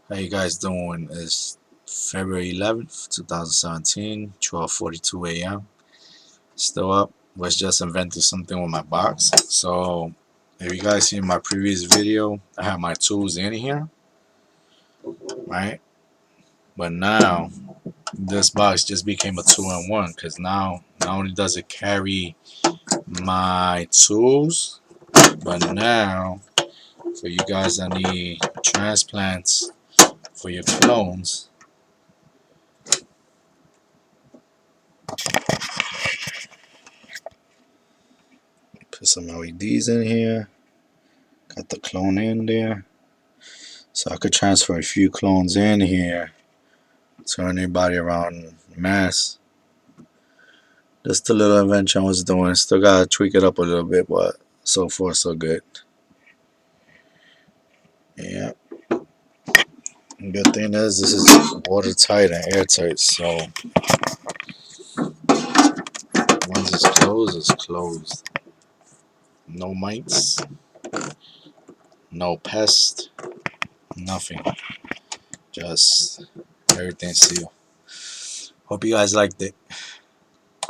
How you guys doing? It's February 11th, 2017, 12:42 a.m. Still up. Was just inventing something with my box. So, if you guys see my previous video, I have my tools in here, right? But now, this box just became a two-in-one because now not only does it carry my tools, but now for you guys that need transplants for your clones, put some LEDs in here. Got the clone in there. So I could transfer a few clones in here to anybody around Mass. Just a little invention I was doing. Still gotta tweak it up a little bit, but so far so good. Yeah. Good thing is this is watertight and airtight, so once it's closed, it's closed. No mites, no pest, nothing. Just everything sealed. Hope you guys liked it.